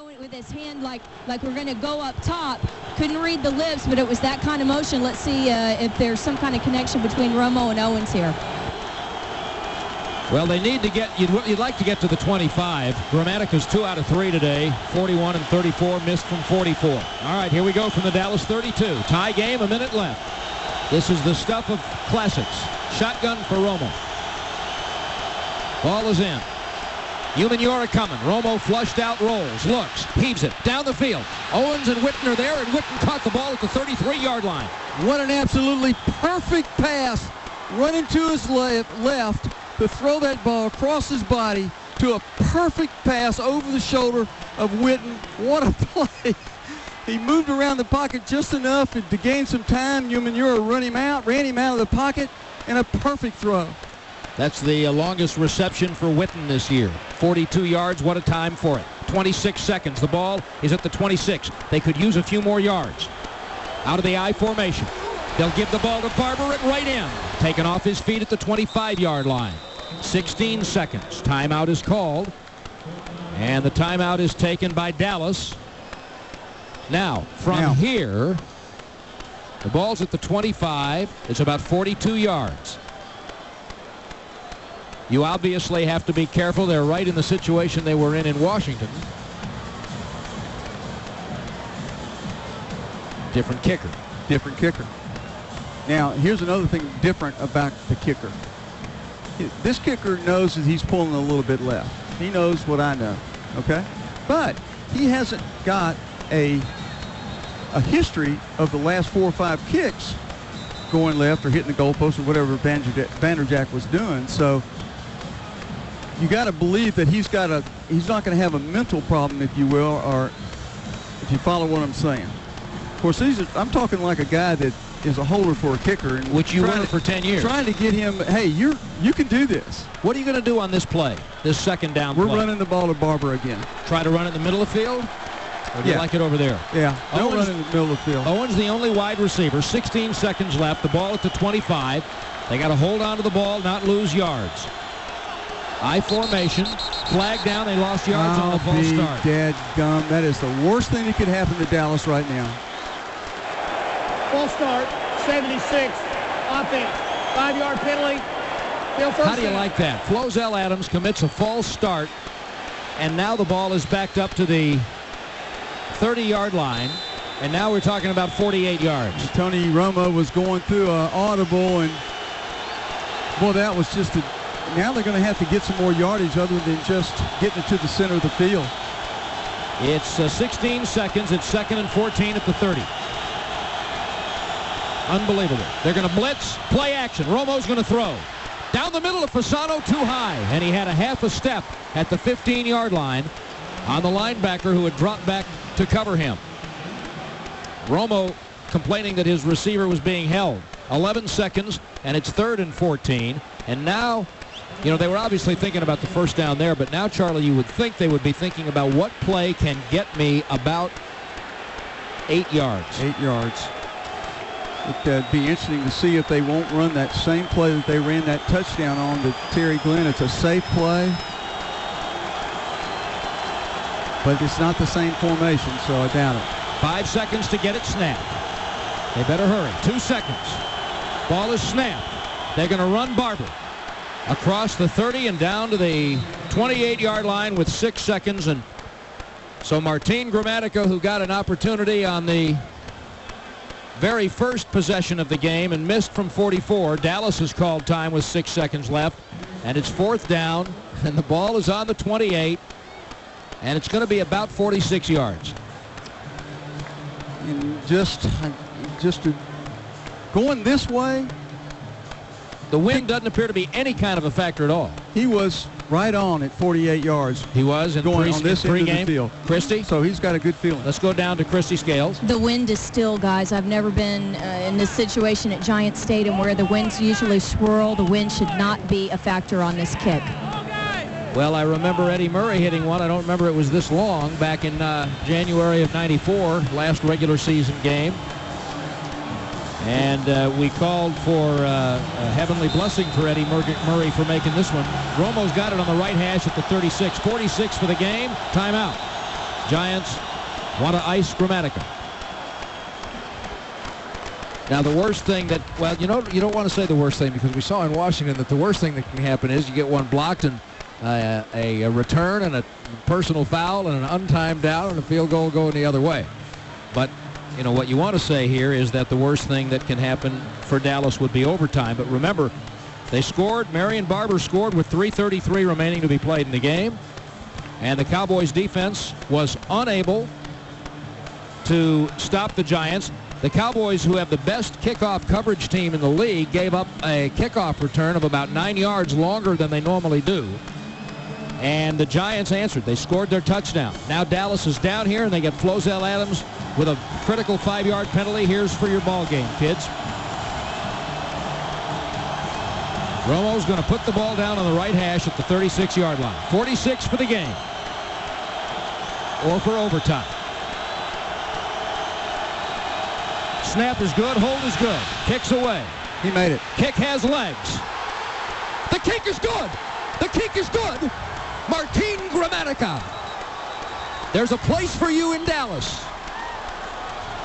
going with his hand like we're going to go up top. Couldn't read the lips, but it was that kind of motion. Let's see if there's some kind of connection between Romo and Owens here. Well, they need to get, you'd like to get to the 25. Grammatica's 2 out of 3 today, 41 and 34, missed from 44. All right, here we go from the Dallas 32. Tie game, a minute left. This is the stuff of classics. Shotgun for Romo. Ball is in. Umenyiora coming. Romo flushed out, rolls, looks, heaves it down the field. Owens and Witten are there, and Witten caught the ball at the 33-yard line. What an absolutely perfect pass. Running to his left to throw that ball across his body to a perfect pass over the shoulder of Witten. What a play. He moved around the pocket just enough to gain some time. Umenyiora ran him out of the pocket, and a perfect throw. That's the longest reception for Witten this year. 42 yards, what a time for it. 26 seconds, the ball is at the 26. They could use a few more yards. Out of the I formation. They'll give the ball to Barber at right end. Taken off his feet at the 25-yard line. 16 seconds. Timeout is called. And the timeout is taken by Dallas. Now, from here, the ball's at the 25. It's about 42 yards. You obviously have to be careful. They're right in the situation they were in Washington. Different kicker. Different kicker. Now, here's another thing different about the kicker. This kicker knows that he's pulling a little bit left. He knows what I know, okay? But he hasn't got a history of the last 4 or 5 kicks going left or hitting the goalpost or whatever Vanderjagt was doing. So you got to believe that he's not going to have a mental problem, if you will, or if you follow what I'm saying. Of course, I'm talking like a guy that is a holder for a kicker, and which you were for 10 years. Trying to get him, hey, you can do this. What are you going to do on this play, this second down play? We're running the ball to Barber again. Try to run it in the middle of the field? Or do you like it over there? Yeah, don't run in the middle of the field. Owens the only wide receiver, 16 seconds left, the ball at the 25. They got to hold on to the ball, not lose yards. I formation, flag down, they lost yards on the false start. Dadgum, that is the worst thing that could happen to Dallas right now. False start, 76, offense, 5-yard penalty. How do you like that? Flozell Adams commits a false start, and now the ball is backed up to the 30-yard line, and now we're talking about 48 yards. And Tony Romo was going through an audible, and boy, that was just now they're going to have to get some more yardage other than just getting it to the center of the field. It's 16 seconds. It's 2nd and 14 at the 30. Unbelievable. They're going to blitz, play action. Romo's going to throw. Down the middle of Fasano, too high, and he had a half a step at the 15-yard line on the linebacker who had dropped back to cover him. Romo complaining that his receiver was being held. 11 seconds, and it's 3rd and 14. And now, you know, they were obviously thinking about the first down there, but now, Charlie, you would think they would be thinking about what play can get me about 8 yards. 8 yards. It'd be interesting to see if they won't run that same play that they ran that touchdown on to Terry Glenn. It's a safe play, but it's not the same formation, so I doubt it. 5 seconds to get it snapped. They better hurry. 2 seconds. Ball is snapped. They're going to run Barber across the 30 and down to the 28-yard line with 6 seconds. And so Martin Gramatica, who got an opportunity on the very first possession of the game and missed from 44. Dallas has called time with 6 seconds left, and it's 4th down, and the ball is on the 28, and it's going to be about 46 yards. And just going this way, the wind doesn't appear to be any kind of a factor at all. He was right on at 48 yards. He was in going on this end of the field. Christy? So he's got a good feeling. Let's go down to Christy Scales. The wind is still, guys. I've never been in this situation at Giant Stadium where the winds usually swirl. The wind should not be a factor on this kick. Well, I remember Eddie Murray hitting one. I don't remember it was this long, back in January of '94, last regular season game. And we called for a heavenly blessing for Eddie Murray for making this one. Romo's got it on the right hash at the 36. 46 for the game. Timeout. Giants want to ice Gramatica. Now the worst thing that, well, you don't want to say the worst thing, because we saw in Washington that the worst thing that can happen is you get one blocked and a return and a personal foul and an untimed down and a field goal going the other way. But what you want to say here is that the worst thing that can happen for Dallas would be overtime. But remember, they scored. Marion Barber scored with 3:33 remaining to be played in the game, and the Cowboys defense was unable to stop the Giants. The Cowboys, who have the best kickoff coverage team in the league, gave up a kickoff return of about 9 yards longer than they normally do. And the Giants answered. They scored their touchdown. Now Dallas is down here, and they get Flozell Adams with a critical 5-yard penalty. Here's for your ball game, kids. Romo's going to put the ball down on the right hash at the 36-yard line. 46 for the game. Or for overtime. Snap is good. Hold is good. Kicks away. He made it. Kick has legs. The kick is good. The kick is good. Martin Gramatica. There's a place for you in Dallas.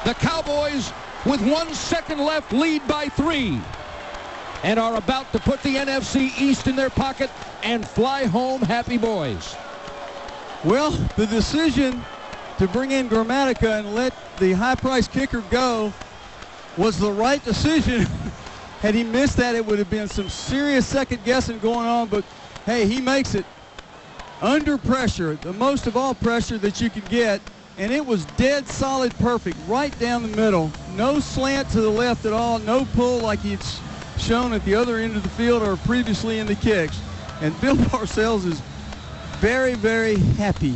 The Cowboys, with 1 second left, lead by 3 and are about to put the NFC East in their pocket and fly home happy boys. Well, the decision to bring in Gramatica and let the high-priced kicker go was the right decision. Had he missed that, it would have been some serious second-guessing going on, but hey, he makes it under pressure, the most of all pressure that you could get, and it was dead solid perfect, right down the middle. No slant to the left at all, no pull like he'd shown at the other end of the field or previously in the kicks. And Bill Parcells is very, very happy,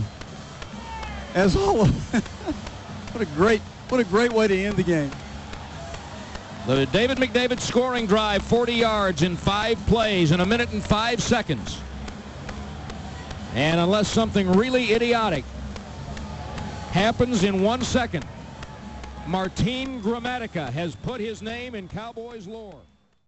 as always. What a great way to end the game. The David McDavid scoring drive, 40 yards in 5 plays in 1 minute and 5 seconds. And unless something really idiotic happens in 1 second, Martin Gramatica has put his name in Cowboys lore.